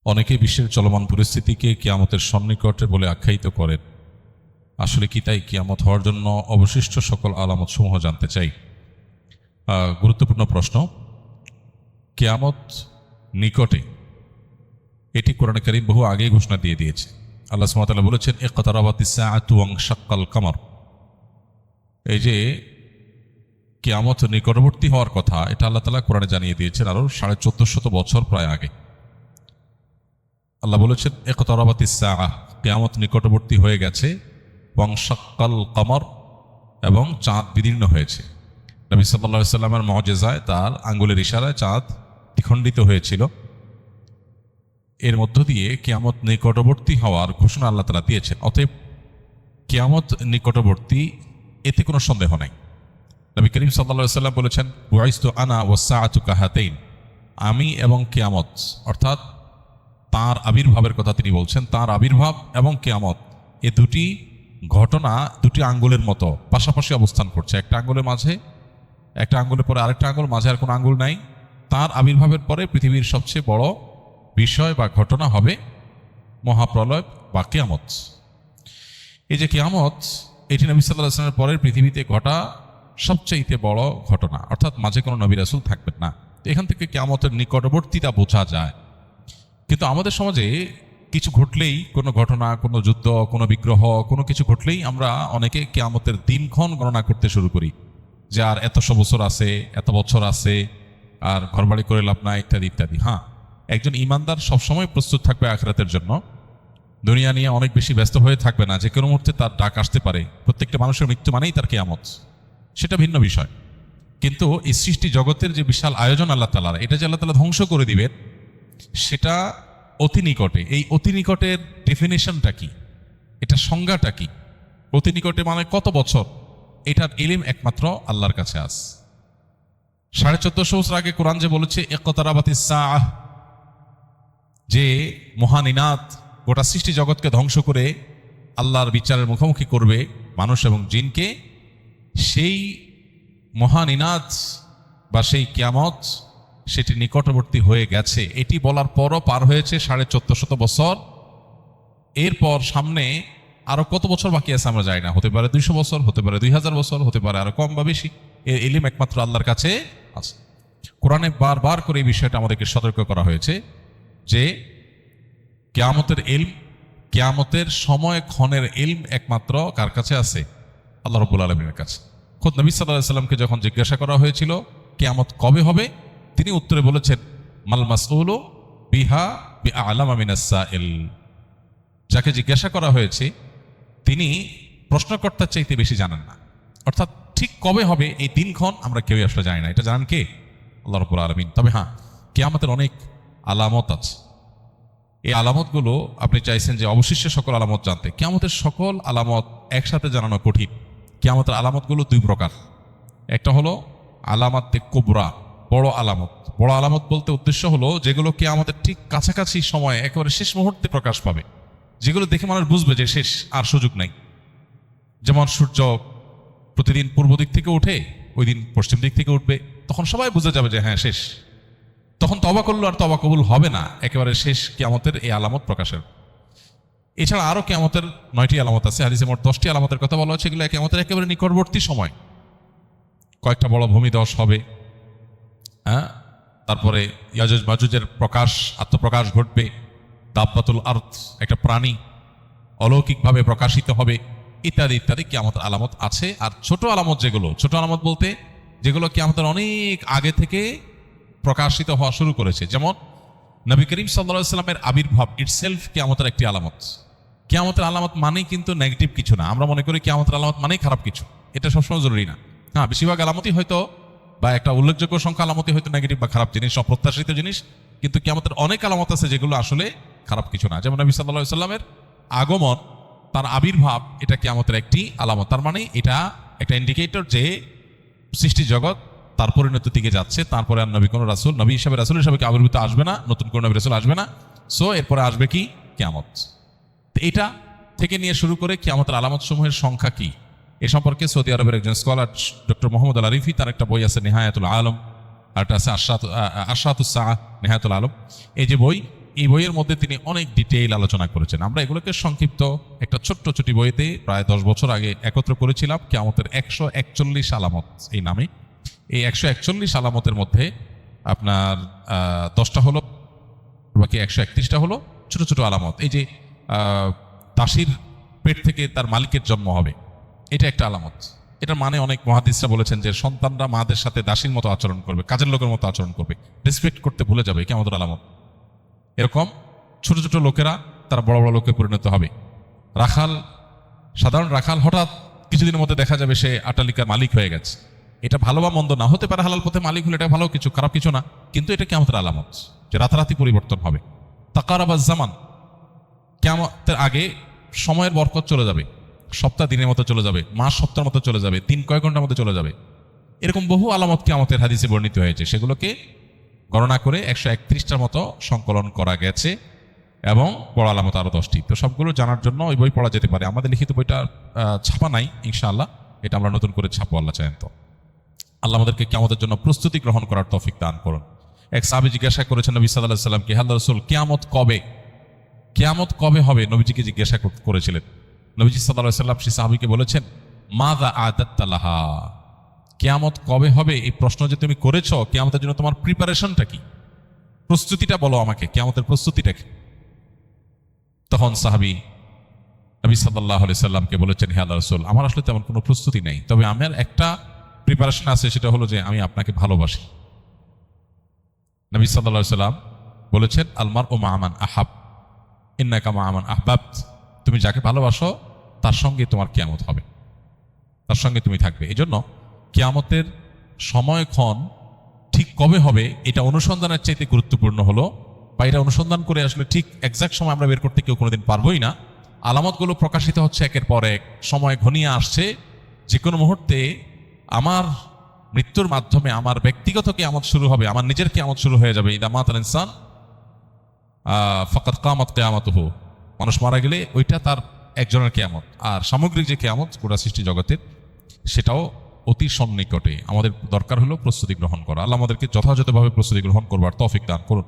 অনেকে বিশ্বের চলমান পরিস্থিতিকে কিয়ামতের সন্নিকটে বলে আখ্যায়িত করেন। আসলে কি তাই? কিয়ামত হওয়ার জন্য অবশিষ্ট সকল আলামত সমূহ জানতে চাই। গুরুত্বপূর্ণ প্রশ্ন। কিয়ামত নিকটে, এটি কোরআনে কারীম বহু আগেই ঘোষণা দিয়ে দিয়েছে। আল্লাহ সুবহানাহু ওয়া তাআলা বলেছেন, ইকতারাবাতিস সাআতু ওয়ানশাক্কাল কামার। এই যে কিয়ামত নিকটবর্তী হওয়ার কথা, এটা আল্লাহ তাআলা কোরআনে জানিয়ে দিয়েছেন আরো 1450 বছর প্রায় আগে। আল্লাহ বলেছেন, ইকতারাবাতিস সাআহ, কিয়ামত নিকটবর্তী হয়ে গেছে, ওয়ানশাক্কাল কামার, এবং চাঁদ বিদীর্ণ হয়েছে। নবী সাল্লাল্লাহু আলাইহি সাল্লামের মুজিজায়, তার আঙ্গুলের ইশারায় চাঁদ দ্বিখণ্ডিত হয়েছিল। এর মধ্য দিয়ে কিয়ামত নিকটবর্তী হওয়ার ঘোষণা আল্লাহ তাআলা দিয়েছেন। অতএব কিয়ামত নিকটবর্তী, এতে কোনো সন্দেহ নাই। নবী করিম সাল্লাল্লাহু আলাইহি সাল্লাম বলেছেন, বুইসতু আনা ওয়াস সাআতু কাহাতাইন, আমি এবং কিয়ামত, অর্থাৎ তাঁর আবির্ভাবের কথা তিনি বলছেন। তাঁর আবির্ভাব এবং কিয়ামত, এ দুটি ঘটনা দুটি আঙ্গুলের মতো পাশাপাশি অবস্থান করছে। একটা আঙ্গুলের মাঝে, একটা আঙ্গুলের পরে আরেকটা আঙ্গুল, মাঝে আর কোনো আঙ্গুল নাই। তাঁর আবির্ভাবের পরে পৃথিবীর সবচেয়ে বড় বিষয় বা ঘটনা হবে মহাপ্রলয় বা কিয়ামত। এই যে কিয়ামত, এটি নবী সাল্লাল্লাহু আলাইহি ওয়াসাল্লামের পরের পৃথিবীতে ঘটা সবচাইতে বড় ঘটনা, অর্থাৎ মাঝে কোনো নবী রাসূল থাকবেন না। এখান থেকে কিয়ামতের নিকটবর্তীতা বোঝা যায়। কিন্তু আমাদের সমাজে কিছু ঘটলেই, কোনো ঘটনা, কোনো যুদ্ধ, কোনো বিগ্রহ, কোনো কিছু ঘটলেই আমরা অনেকে কিয়ামতের দিনক্ষণ গণনা করতে শুরু করি, যে আর এতশো বছর আছে, এত বছর আছে, আর ঘরবাড়ি করে লাভ নাই, ইত্যাদি ইত্যাদি। হ্যাঁ, একজন ইমানদার সবসময় প্রস্তুত থাকবে আখিরাতের জন্য। দুনিয়া নিয়ে অনেক বেশি ব্যস্ত হয়ে থাকবে না, যে কোনো মুহূর্তে তার ডাক আসতে পারে। প্রত্যেকটা মানুষের মৃত্যু মানেই তার কিয়ামত, সেটা ভিন্ন বিষয়। কিন্তু এই সৃষ্টি জগতের যে বিশাল আয়োজন আল্লাহ তাআলার, এটা যে আল্লাহ তাআলা ধ্বংস করে দিবেন, সেটা অতি নিকটে। এই অতি নিকটের ডেফিনেশনটা কি, এটা সংজ্ঞাটা কি? অতি নিকটে মানে কত বছর? এটার ইলম একমাত্র আল্লাহর কাছে আছে। 1450 বছর আগে কোরআন যে বলেছে, ইকতারাবাতিস সাআহ, যে মহানিনাদ গোটা সৃষ্টি জগৎকে ধ্বংস করে আল্লাহর বিচারের মুখোমুখি করবে মানুষ এবং জিনকে, সেই মহানিনাদ বা সেই কিয়ামত, সেটি নিকটবর্তী হয়ে গেছে। এটি বলার পরও পার হয়েছে 1450 বছর। এরপর সামনে আরো কত বছর বাকি আছে আমরা জানি না। হতে পারে 200 বছর, হতে পারে 2000 বছর, হতে পারে আরো কম বা বেশি। এর ইলম একমাত্র আল্লাহর কাছে আছে। কোরআনে বারবার করে এই বিষয়টা আমাদেরকে সতর্ক করা হয়েছে যে কিয়ামতের ইলম, কিয়ামতের সময় ক্ষণের ইলম একমাত্র কার কাছে আছে? আল্লাহ রাব্বুল আলামিনের কাছে। খোদ নবী সাল্লাল্লাহু আলাইহি সাল্লামকে যখন জিজ্ঞাসা করা হয়েছিল কিয়ামত কবে হবে, তিনি উত্তরে বলেছেন, মাল মাসউলু বিহা বিআলামা মিনাস সাইল। যাকে জিজ্ঞাসা করা হয়েছে তিনি প্রশ্নকর্তার চাইতে বেশি জানেন না। অর্থাৎ ঠিক কবে হবে এই দিনক্ষণ আমরা কেউই আসলে জানি না। এটা জানেন কে? আল্লাহ রাব্বুল আলামিন। তবে হ্যাঁ, কিয়ামতের অনেক আলামত আছে। এই আলামতগুলো আপনি চাইছেন যে অবশিষ্ট সকল আলামত জানতে। কিয়ামতের সকল আলামত একসাথে জানানো কঠিন। কিয়ামতের আলামতগুলো দুই প্রকার। একটা হলো আলামাতে কুবরা, বড় আলামত। বড় আলামত বলতে উদ্দেশ্য হলো যেগুলো কিয়ামতের ঠিক কাছাকাছি সময়ে একেবারে শেষ মুহূর্তে প্রকাশ পাবে, যেগুলো দেখে মানুষ বুঝবে যে শেষ, আর সুযোগ নাই। যেমন সূর্য প্রতিদিন পূর্ব দিক থেকে উঠে, ওই দিন পশ্চিম দিক থেকে উঠবে, তখন সবাই বুঝে যাবে যে হ্যাঁ শেষ। তখন তওবা করলো আর তওবা কবুল হবে না, একেবারে শেষ কিয়ামতের এই আলামত প্রকাশের। এছাড়া আরো কিয়ামতের 9টি আলামত আছে। হাদিসে মোট 10টি আলামতের কথা বলা হচ্ছে। এগুলো কিয়ামতের একেবারে নিকটবর্তী সময়। কয়েকটা বড় ভূমিধস হবে, হ্যাঁ, তারপরে ইয়াজুজ মাজুজের প্রকাশ, আত্মপ্রকাশ ঘটবে। দাব্বাতুল আরদ, একটা প্রাণী অলৌকিকভাবে প্রকাশিত হবে, ইত্যাদি ইত্যাদি কিয়ামতের আলামত আছে। আর ছোট আলামত যেগুলো, ছোট আলামত বলতে যেগুলো কিয়ামতের অনেক আগে থেকে প্রকাশিত হওয়া শুরু করেছে, যেমন নবী করিম সাল্লাল্লাহু আলাইহি ওয়াসাল্লামের আবির্ভাব ইটসেলফ কিয়ামতের একটি আলামত। কিয়ামতের আলামত মানেই কিন্তু নেগেটিভ কিছু না। আমরা মনে করি কিয়ামতের আলামত মানেই খারাপ কিছু। এটা সবসময় জরুরি না। হ্যাঁ, বেশিরভাগ আলামতই হয়তো, বা একটা উল্লেখযোগ্য সংখ্যা আলামতই হয়তো নেগেটিভ বা খারাপ জিনিস, অপ্রত্যাশিত জিনিস। কিন্তু কিয়ামতের অনেক আলামত আছে যেগুলো আসলে খারাপ কিছু না। যেমন নবী সাল্লাল্লাহু আলাইহি ওয়াসাল্লামের আগমন, তার আবির্ভাব, এটা কিয়ামতের একটি আলামত। তার মানে এটা একটা ইন্ডিকেটর যে সৃষ্টি জগৎ তার পরিণতির দিকে যাচ্ছে। তারপরে আর নবী কোনো রাসূল, নবী হিসাবে রাসূল হিসাবে আবির্ভূত আসবে না, নতুন কোনো নবী রাসূল আসবে না। সো এরপরে আসবে কি? কিয়ামত। তো এটা থেকে নিয়ে শুরু করে কিয়ামতের আলামত সমূহের সংখ্যা কি, এ সম্পর্কে সৌদি আরবের একজন স্কলার ডক্টর মোহাম্মদ আল আরিফি, তার একটা বই আছে নেহায়াতুল আলম, আর একটা আছে আশরাতুস সাআহ নেহায়াতুল আলম। এই যে বই, এই বইয়ের মধ্যে তিনি অনেক ডিটেইল আলোচনা করেছেন। আমরা এগুলোকে সংক্ষিপ্ত একটা ছোট্ট ছোটি বইতে প্রায় 10 বছর আগে একত্র করেছিলাম, কিয়ামতের 141 আলামত এই নামে। এই 141 আলামতের মধ্যে আপনার 10টা হলো, বাকি 131টা হলো ছোট ছোট আলামত। এই যে দাসীর পেট থেকে তার মালিকের জন্ম হবে, এটা একটা আলামত। এটার মানে অনেক মুহাদ্দিসরা বলেছেন যে সন্তানরা মাদের সাথে দাসীর মতো আচরণ করবে, কাজের লোকের মতো আচরণ করবে, রেসপেক্ট করতে ভুলে যাবে, কিয়ামতের আলামত। এরকম ছোট ছোট লোকেরা তারা বড় বড় লোকে পরিণত হবে। রাখাল, সাধারণ রাখাল হঠাৎ কিছুদিনের মধ্যে দেখা যাবে সে আটালিকার মালিক হয়ে গেছে। এটা ভালো বা মন্দ না, হতে পারে হালাল পথে মালিক হলে এটা ভালো কিছু, খারাপ কিছু না, কিন্তু এটা কিয়ামতের আলামত যে রাতারাতি পরিবর্তন হবে। তাকারাবাজ জামান, কিয়ামতের আগে সময়ের বরকত চলে যাবে, সপ্তাহ দিনের মতো চলে যাবে, মাস সপ্তাহের মতো চলে যাবে, দিন কয়েক ঘন্টার মতো চলে যাবে। এরকম বহু আলামত কিয়ামতের হাদিসে বর্ণিত হয়েছে, সেগুলোকে গণনা করে 131টার মতো সংকলন করা গেছে, এবং বড় আলামত আরো 10টি। তো সবগুলো জানার জন্য ওই বই পড়া যেতে পারে। আমাদের লিখিত বইটা ছাপা নাই, ইনশাআল্লাহ এটা আমরা নতুন করে ছাপবো আল্লাহ চাহেন তো। আল্লাহ আমাদেরকে কিয়ামতের জন্য প্রস্তুতি গ্রহণ করার তৌফিক দান করুন। এক সাহাবী জিজ্ঞাসা করেছেন নবী সাল্লাল্লাহু আলাইহি ওয়াসাল্লামকে, হে আল্লাহর রাসূল, কিয়ামত কবে, কিয়ামত কবে হবে? নবীজিকে জিজ্ঞাসা করেছিলেন। নবীজি সাল্লাল্লাহু আলাইহি ওয়াসাল্লাম সেই সাহাবীকে বলেছেন, মাযা আদাত্তা লাহা, কিয়ামত কবে হবে এই প্রশ্ন যে তুমি করেছো, কিয়ামতের জন্য তোমার প্রিপারেশনটা কি, প্রস্তুতিটা বলো আমাকে, কিয়ামতের প্রস্তুতিটা কি? তখন সাহাবী নবী সাল্লাল্লাহু আলাইহি ওয়াসাল্লামকে বলেছেন, হে আল্লাহর রাসূল, আমার আসলে তেমন কোনো প্রস্তুতি নেই, তবে আমার একটা প্রিপারেশন আছে, সেটা হলো যে আমি আপনাকে ভালোবাসি। নবী সাল্লাল্লাহু আলাইহি ওয়াসাল্লাম বলেছেন, আল মারউ মা মান আহাব ইন্নাকা মা মান আহবাবত, তুমি যাকে ভালোবাসো তার সঙ্গে তোমার কিয়ামত হবে, তার সঙ্গে তুমি থাকবে। এই জন্য কিয়ামতের সময়ক্ষণ ঠিক কবে হবে এটা অনুসন্ধানের চাইতে গুরুত্বপূর্ণ হলো, বা এটা অনুসন্ধান করে আসলে ঠিক এক্সাক্ট সময় আমরা বের করতে কেউ কোনোদিন পারবোই না। আলামতগুলো প্রকাশিত হচ্ছে একের পর এক, সময় ঘনিয়ে আসছে। যে কোনো মুহূর্তে আমার মৃত্যুর মাধ্যমে আমার ব্যক্তিগত কিয়ামত শুরু হবে, আমার নিজের কিয়ামত শুরু হয়ে যাবে। ইদা মাতাল ইনসান ফাকাদ কামাত কিয়ামাতুহু, মানুষ মারা গেলে ওইটা তার একজনের কিয়ামত। আর সামগ্রিক যে কিয়ামত গোটা সৃষ্টি জগতের, সেটাও অতি সন্নিকটে। আমাদের দরকার হলো প্রস্তুতি গ্রহণ করা। আল্লাহ আমাদেরকে যথাযথভাবে প্রস্তুতি গ্রহণ করবার তৌফিক দান করুন।